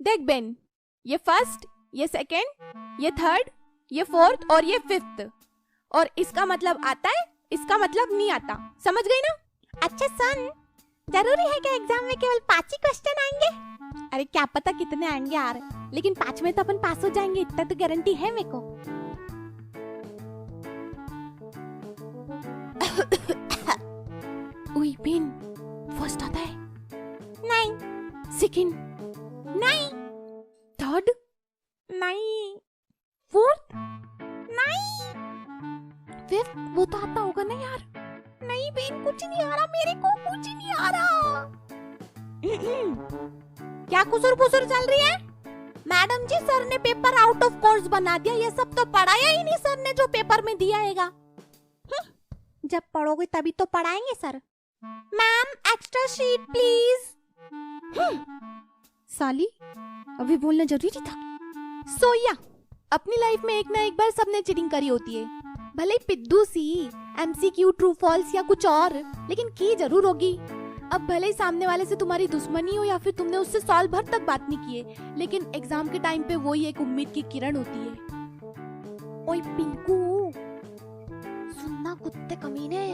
देख बेन, ये फर्स्ट, ये सेकंड, ये थर्ड, ये फोर्थ और ये फिफ्थ। और इसका मतलब आता है, इसका मतलब नहीं आता। समझ गई ना? अच्छा सुन, जरूरी है कि एग्जाम में केवल 5 ही क्वेश्चन आएंगे? अरे क्या पता कितने आएंगे यार, लेकिन 5 में तो अपन पास हो जाएंगे, इतना तो गारंटी है मेरे को। उई बेन, फर्स्ट आता है? नहीं। सेकंड? नहीं। थर्ड? नहीं। फोर्थ? नहीं। फिफ्थ? वो तो आता होगा ना यार। नहीं बेन, कुछ नहीं आ रहा मेरे को, कुछ नहीं आ रहा। क्या कुसुर पुसुर चल रही है? मैडम जी, सर ने पेपर आउट ऑफ कोर्स बना दिया। ये सब तो पढ़ाया ही नहीं सर ने जो पेपर में दिया हैगा। जब पढ़ोगे तभी तो पढ़ाएंगे sir. Ma'am, extra sheet please. साली, अभी बोलना जरूरी था। सोया, अपनी लाइफ में एक ना एक बार सबने चीटिंग करी होती है, भले ही पिद्दू सी, एमसीक्यू, ट्रू फॉल्स या कुछ और, लेकिन की जरूर होगी। अब भले ही सामने वाले से तुम्हारी दुश्मनी हो या फिर तुमने उससे साल भर तक बात नहीं की है, लेकिन एग्जाम के टाइम पे वही एक उम्मीद की किरण होती है। ओए पिंकू, सुनना कुत्ते कमीने,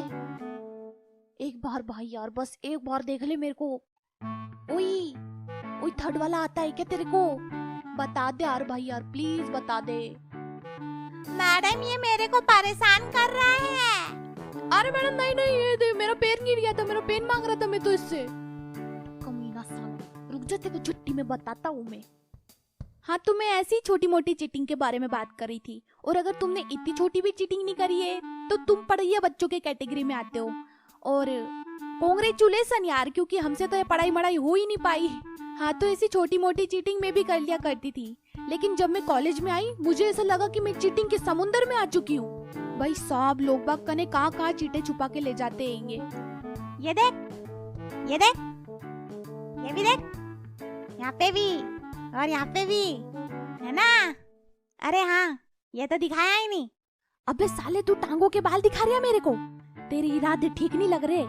एक बार भाई यार, बस एक बार देख ले मेरे को। ओई ओई, थर्ड वाला आता है क्या तेरे को? बता दे यार भाई यार, प्लीज बता दे। मैडम ये मेरे को परेशान कर रहा है। अरे मैडम नहीं नहीं, ये दे, मेरा पेन गिर गया था, मेरा पेन मांग रहा था मैं तो इससे। कमीना साला, रुक जा, तेरे को छुट्टी में बताता हूँ मैं। हाँ, तो मैं ऐसी छोटी मोटी चीटिंग के बारे में बात कर रही थी, और अगर तुमने इतनी छोटी भी चीटिंग नहीं करी है तो तुम पढ़िए बच्चों के कैटेगरी में आते हो। और कांग्रेचुलेशन यार, क्योंकि हमसे तो ये पढ़ाई मढ़ाई हो ही नहीं पाई। हाँ, तो ऐसी छोटी मोटी चीटिंग मैं भी कर लिया करती थी, लेकिन जब मैं कॉलेज में आई मुझे ऐसा लगा कि मैं चीटिंग के समुंदर में आ चुकी हूँ। भाई सब लोग बाग कने कहाँ चीटे छुपा के ले जाते हैंगे। ये देख, ये देख, ये भी देख, यहाँ पे भी और यहाँ पे भी है ना। अरे हाँ, ये तो दिखाया ही नहीं। अबे साले, तू टांगों के बाल दिखा रहा मेरे को? तेरे इरादे ठीक नहीं लग रहे।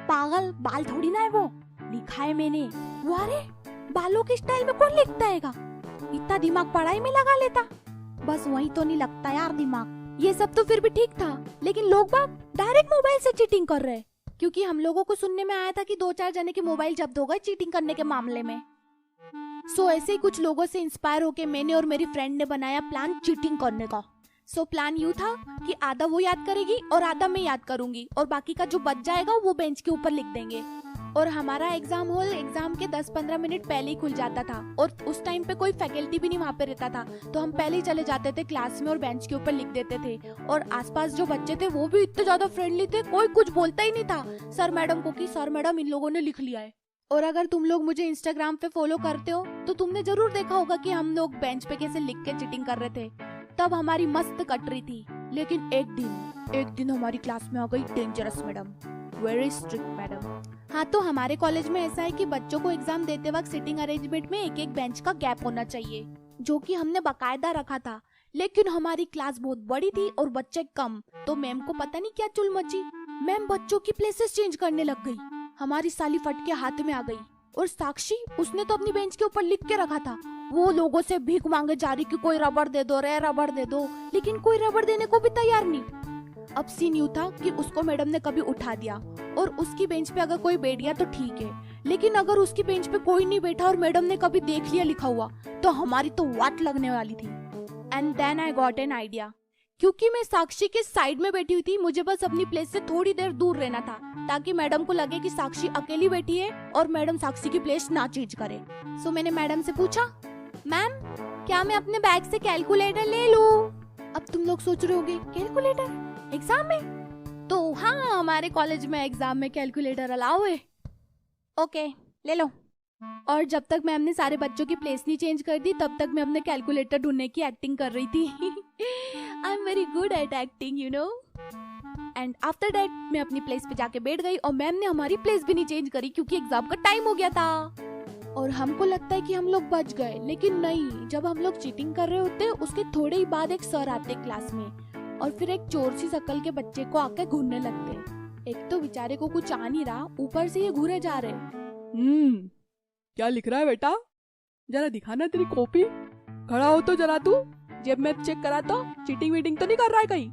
पागल, बाल थोड़ी ना है वो, लिखा है मैंने। वारे, बालों के स्टाइल में कौन लिखता हैगा? इतना दिमाग पढ़ाई में लगा लेता, बस वही तो नहीं लगता यार दिमाग। ये सब तो फिर भी ठीक था, लेकिन लोग बाग डायरेक्ट मोबाइल से चीटिंग कर रहे, क्योंकि हम लोगों को सुनने में आया था कि 2-4 जने के मोबाइल जब्त हो गए चीटिंग करने के मामले में। सो ऐसे ही कुछ लोगों से इंस्पायर होके मैंने और मेरी फ्रेंड ने बनाया प्लान चीटिंग करने का। सो प्लान यूँ था कि आधा वो याद करेगी और आधा मैं याद करूंगी, और बाकी का जो बच जाएगा वो बेंच के ऊपर लिख देंगे। और हमारा एग्जाम हॉल एग्जाम के 10-15 मिनट पहले ही खुल जाता था, और उस टाइम पे कोई फैकल्टी भी नहीं वहाँ पे रहता था, तो हम पहले ही चले जाते थे क्लास में और बेंच के ऊपर लिख देते थे। और आसपास जो बच्चे थे वो भी इतने ज्यादा फ्रेंडली थे, कोई कुछ बोलता ही नहीं था सर मैडम को कि सर मैडम इन लोगों ने लिख लिया है। और अगर तुम लोग मुझे इंस्टाग्राम पे फॉलो करते हो तो तुमने जरूर देखा होगा कि हम लोग बेंच पे कैसे लिख के चीटिंग कर रहे थे। तब हमारी मस्त कट रही थी, लेकिन एक दिन हमारी क्लास में आ गई dangerous madam, very strict madam. हाँ, तो हमारे कॉलेज में ऐसा है कि बच्चों को एग्जाम देते वक्त सिटिंग अरेंजमेंट में एक बेंच का गैप होना चाहिए, जो कि हमने बकायदा रखा था। लेकिन हमारी क्लास बहुत बड़ी थी और बच्चे कम, तो मैम को पता नहीं क्या चुल मची, मैम बच्चों की प्लेसेस चेंज करने लग गई। हमारी साली फट के हाथ में आ गई। और साक्षी, उसने तो अपनी बेंच के ऊपर लिख के रखा था, वो लोगों से भीख मांगे जा रही कि कोई रबड़ दे दो रे, रबड़ दे दो, लेकिन कोई रबड़ देने को भी तैयार नहीं। अब सीन यूँ था कि उसको मैडम ने कभी उठा दिया, और उसकी बेंच पे अगर कोई बैठ गया तो ठीक है, लेकिन अगर उसकी बेंच पे कोई नहीं बैठा और मैडम ने कभी देख लिया लिखा हुआ, तो हमारी तो वाट लगने वाली थी। And then I got an idea. क्योंकि मैं साक्षी के साइड में बैठी हुई थी, मुझे बस अपनी प्लेस से थोड़ी देर दूर रहना था, ताकि मैडम को लगे कि साक्षी अकेली बैठी है और मैडम साक्षी की प्लेस ना चेंज करे। सो मैंने मैडम से पूछा, मैम क्या मैं अपने बैग से कैलकुलेटर ले लूं? अब तुम लोग सोच रहे होगे, कैलकुलेटर एग्जाम में? तो हाँ, हमारे कॉलेज में एग्जाम में कैलकुलेटर अलाउ है। ओके, ले लो। और जब तक मैम ने सारे बच्चों की प्लेस नहीं चेंज कर दी, तब तक मैं अपने कैलकुलेटर ढूंढने की एक्टिंग कर रही थी। I am very good at acting, you know. And after that मैं अपनी प्लेस पे जाके बैठ गई, और मैम ने हमारी प्लेस भी नहीं चेंज करी क्योंकि एग्जाम का टाइम हो गया था। और हमको लगता है कि हम लोग बच गए, लेकिन नहीं। जब हम लोग चीटिंग कर रहे होते, उसके थोड़े ही बाद एक सर आते क्लास में, और फिर एक चोर सी शक्ल के बच्चे को आके घूरने लगते। एक तो बेचारे को कुछ आ नहीं रहा, ऊपर से ये घूरे जा रहे। क्या लिख रहा है बेटा? जरा दिखाना तेरी कॉपी, खड़ा हो तो जरा तू, जेब में चेक करा तो, चीटिंग वीटिंग तो नहीं कर रहा है कहीं।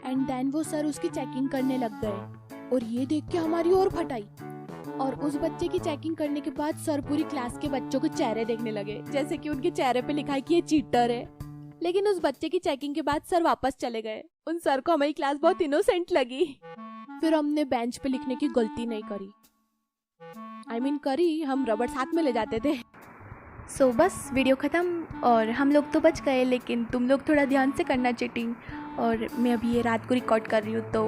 एंड देन वो सर उसकी चेकिंग करने लग गए और ये देख के हमारी और फटाई। और उस बच्चे की चेकिंग करने के बाद सर पूरी क्लास के बच्चों के चेहरे देखने लगे, जैसे कि उनके चेहरे पे लिखा है कि ये चीटर है। लेकिन उस बच्चे की चेकिंग के बाद सर वापस चले गए। उन सर को हमारी क्लास बहुत इनोसेंट लगी। फिर हमने बेंच पे लिखने की गलती नहीं करी। करी, हम रबड़ साथ में ले जाते थे। सो बस वीडियो ख़त्म और हम लोग तो बच गए, लेकिन तुम लोग थोड़ा ध्यान से करना चीटिंग। और मैं अभी ये रात को रिकॉर्ड कर रही हूँ, तो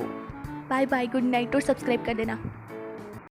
बाय बाय, गुड नाइट और सब्सक्राइब कर देना।